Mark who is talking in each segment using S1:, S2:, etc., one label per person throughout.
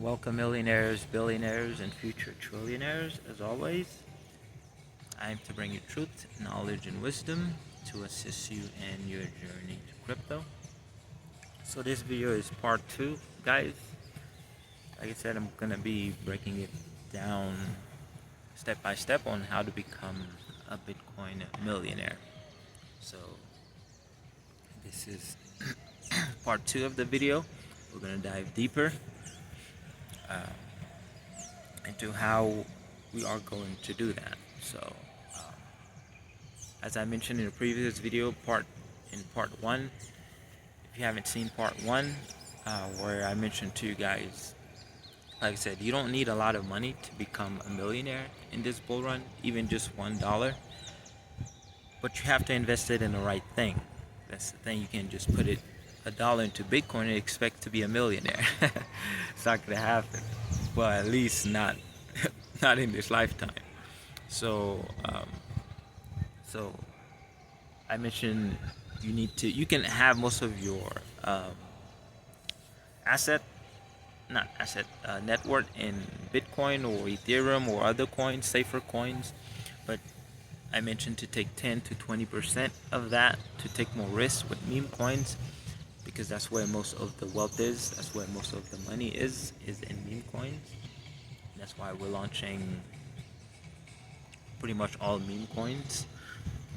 S1: Welcome, millionaires, billionaires, and future trillionaires. As always, I am to bring you truth, knowledge, and wisdom to assist you in your journey to crypto. So, this video is part two, guys. Like I said, I'm gonna be breaking it down step by step on how to become a Bitcoin millionaire. So, this is part two of the video. We're gonna dive deeper into how we are going to do that. So, as I mentioned in a previous video, part one, if you haven't seen part one, where I mentioned to you guys, like I said, you don't need a lot of money to become a millionaire in this bull run, even just $1, but you have to invest it in the right thing. That's the thing. You can't just put a dollar into Bitcoin and expect to be a millionaire. It's not gonna happen. Well, at least not not in this lifetime. So so I mentioned you can have most of your asset not asset net worth in Bitcoin or Ethereum or other coins, safer coins, but I mentioned to take 10 to 20% of that, to take more risks with meme coins, because that's where most of the wealth is. That's where most of the money is in meme coins. And that's why we're launching pretty much all meme coins,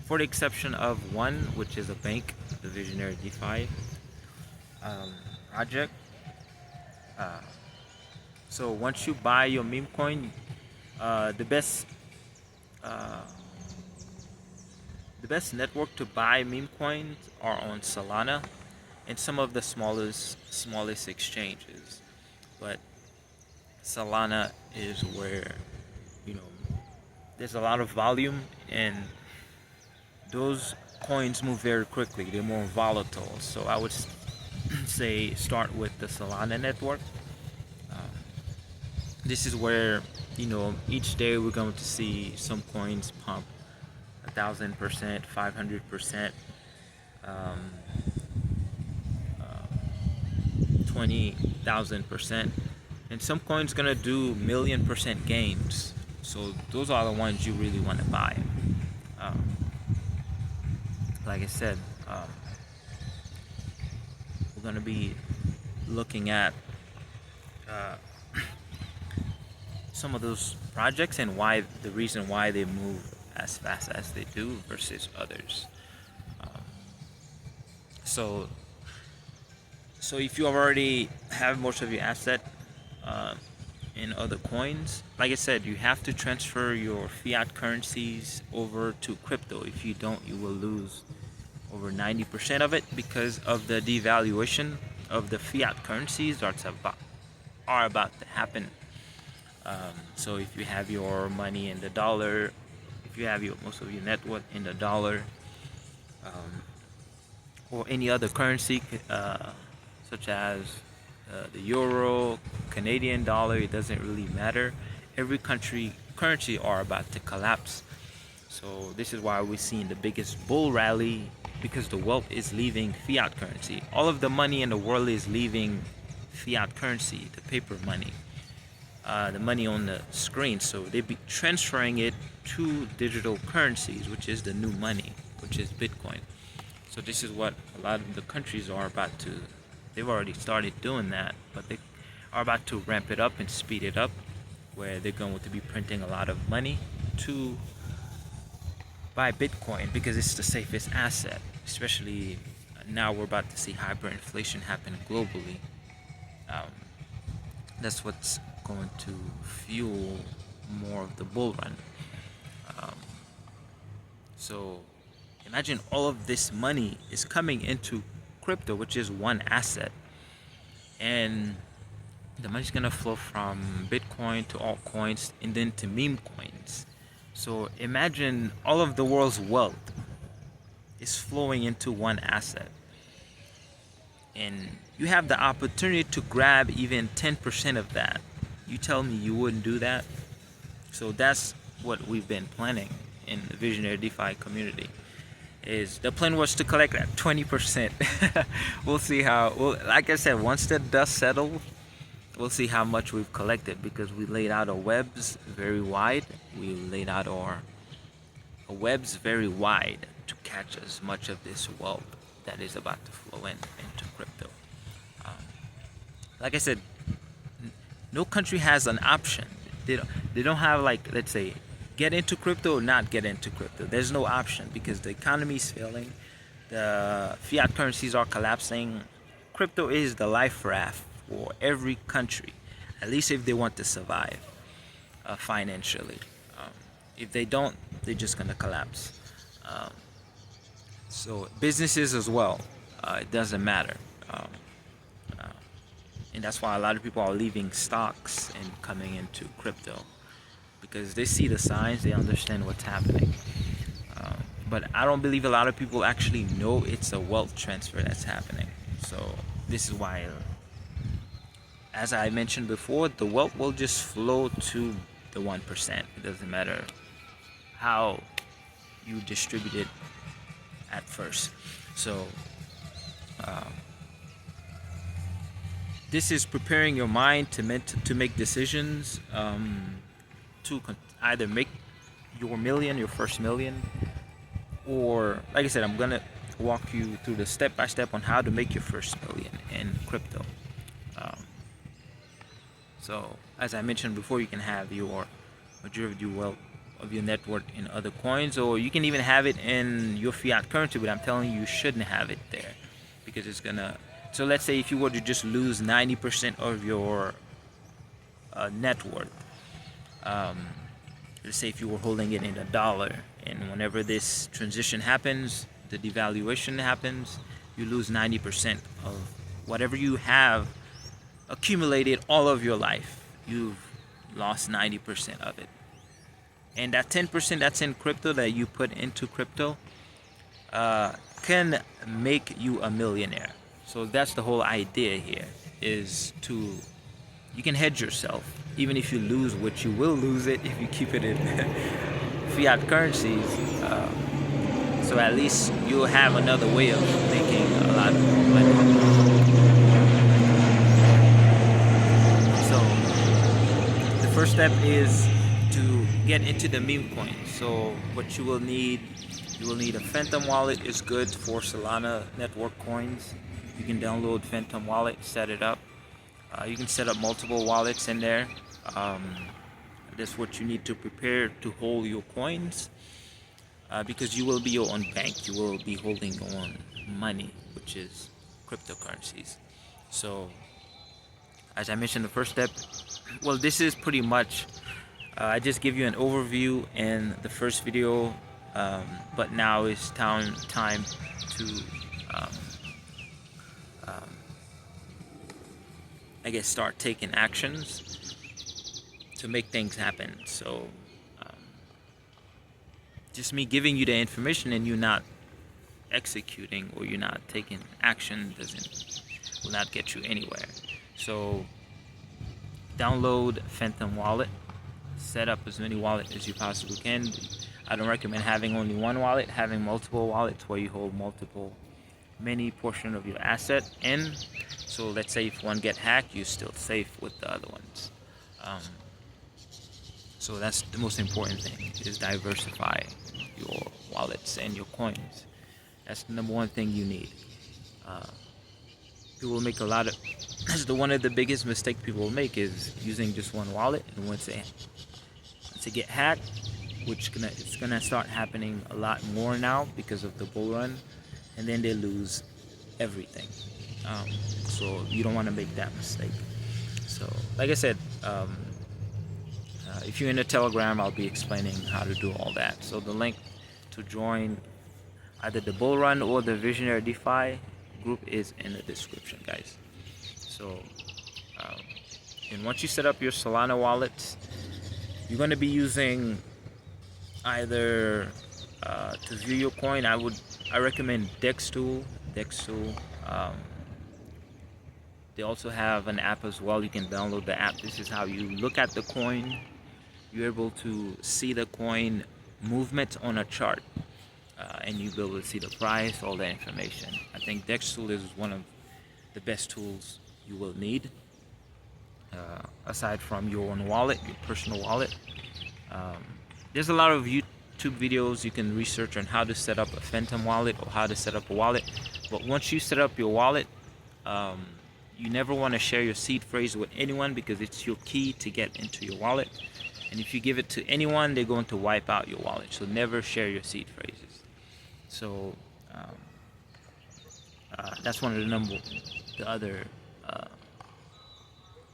S1: for the exception of one, which is a bank, the Visionary DeFi project. So once you buy your meme coin, the best network to buy meme coins are on Solana and some of the smallest exchanges. But Solana is where, there's a lot of volume, and those coins move very quickly. They're more volatile. So I would say start with the Solana network. This is where, each day we're going to see some coins pump 1,000%, 500%, 20,000%, and some coins gonna do 1,000,000% gains. So those are the ones you really want to buy. Like I said, we're gonna be looking at some of those projects and the reason why they move as fast as they do versus others. So if you already have most of your asset in other coins, like I said, you have to transfer your fiat currencies over to crypto. If you don't, you will lose over 90% of it, because of the devaluation of the fiat currencies that are about to happen. So if you have your money in the dollar, if you have most of your net worth in the dollar, or any other currency, such as the euro, Canadian dollar, it doesn't really matter. Every currency are about to collapse. So this is why we're seeing the biggest bull rally, because the wealth is leaving fiat currency. All of the money in the world is leaving fiat currency, the paper money, the money on the screen. So they be transferring it to digital currencies, which is the new money, which is Bitcoin. So this is what a lot of the countries are about to. They've already started doing that, but they are about to ramp it up and speed it up, where they're going to be printing a lot of money to buy Bitcoin, because it's the safest asset. Especially now, we're about to see hyperinflation happen globally. That's what's going to fuel more of the bull run. So imagine all of this money is coming into crypto, which is one asset, and the money's gonna flow from Bitcoin to altcoins and then to meme coins. So imagine all of the world's wealth is flowing into one asset, and you have the opportunity to grab even 10% of that. You tell me you wouldn't do that? So that's what we've been planning in the Visionary DeFi community. Is the plan was to collect that 20%. We'll see how. Well, like I said, once the dust settles, we'll see how much we've collected, because we laid out our webs very wide. We laid out our webs very wide to catch as much of this wealth that is about to flow into crypto. Um, like I said, no country has an option. They don't have, like, let's say, get into crypto or not get into crypto. There's no option because the economy is failing. The fiat currencies are collapsing. Crypto is the life raft for every country, at least if they want to survive financially. If they don't, they're just gonna collapse. Um, so businesses as well, it doesn't matter. Um, uh, and that's why a lot of people are leaving stocks and coming into crypto, because they see the signs, they understand what's happening. But I don't believe a lot of people actually know it's a wealth transfer that's happening. So this is why, as I mentioned before, the wealth will just flow to the 1%. It doesn't matter how you distribute it at first. So this is preparing your mind to make decisions, to either make your first million, or, like I said, I'm gonna walk you through the step by step on how to make your first million in crypto. Um, so as I mentioned before, you can have your majority of your net worth in other coins, or you can even have it in your fiat currency, but I'm telling you, you shouldn't have it there, because it's gonna. So let's say if you were to just lose 90% of your net worth, let's say if you were holding it in a dollar, and whenever this transition happens, the devaluation happens, you lose 90% of whatever you have accumulated all of your life. You've lost 90% of it. And that 10% that's in crypto that you put into crypto can make you a millionaire. So that's the whole idea here, is to, you can hedge yourself. Even if you lose, which you will lose it if you keep it in fiat currencies, so at least you'll have another way of making a lot of money. So the first step is to get into the meme coins. So what you will need a Phantom wallet. Is good for Solana network coins. You can download Phantom wallet, set it up. You can set up multiple wallets in there. That's what you need to prepare to hold your coins, because you will be your own bank. You will be holding your own money, which is cryptocurrencies. So as I mentioned, the first step, well, this is pretty much, I just give you an overview in the first video, but now it's time to I guess start taking actions to make things happen. So just me giving you the information and you not executing, or you're not taking action, will not get you anywhere. So download Phantom wallet, set up as many wallets as you possibly can. I don't recommend having only one wallet, having multiple wallets where you hold many portion of your asset in. So let's say if one get hacked, you're still safe with the other ones. So that's the most important thing, is diversify your wallets and your coins. That's the number one thing you need. People make that's one of the biggest mistakes people make, is using just one wallet, and once they get hacked, it's gonna start happening a lot more now because of the bull run, and then they lose everything. So you don't want to make that mistake. So like I said, if you're in the Telegram, I'll be explaining how to do all that. So the link to join either the bull run or the Visionary DeFi group is in the description, guys. So and once you set up your Solana wallet, you're going to be using either to view your coin, I recommend Dextool. They also have an app as well. You can download the app. This is how you look at the coin. You're able to see the coin movement on a chart, and you'll be able to see the price, all that information. I think Dextool is one of the best tools you will need. aside from your own wallet, your personal wallet. Um, there's a lot of YouTube videos you can research on how to set up a Phantom wallet or how to set up a wallet. But once you set up your wallet, um, you never want to share your seed phrase with anyone because it's your key to get into your wallet. And if you give it to anyone, they're going to wipe out your wallet. So never share your seed phrases. So that's one of the other uh,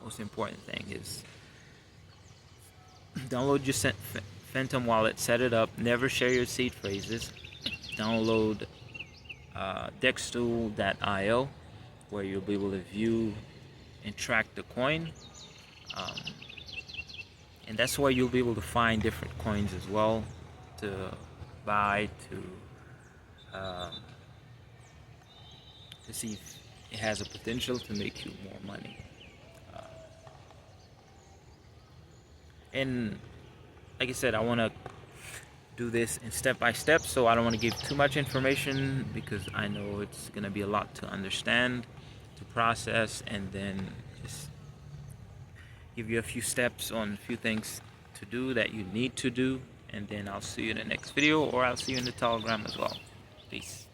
S1: most important thing is download your Phantom wallet, set it up, never share your seed phrases. Download dextool.io where you'll be able to view and track the coin. And that's where you'll be able to find different coins as well to buy, to see if it has a potential to make you more money. And like I said, I want to do this in step by step, so I don't want to give too much information because I know it's going to be a lot to understand, to process, and then just give you a few steps on a few things to do that you need to do. And then I'll see you in the next video, or I'll see you in the Telegram as well. Peace.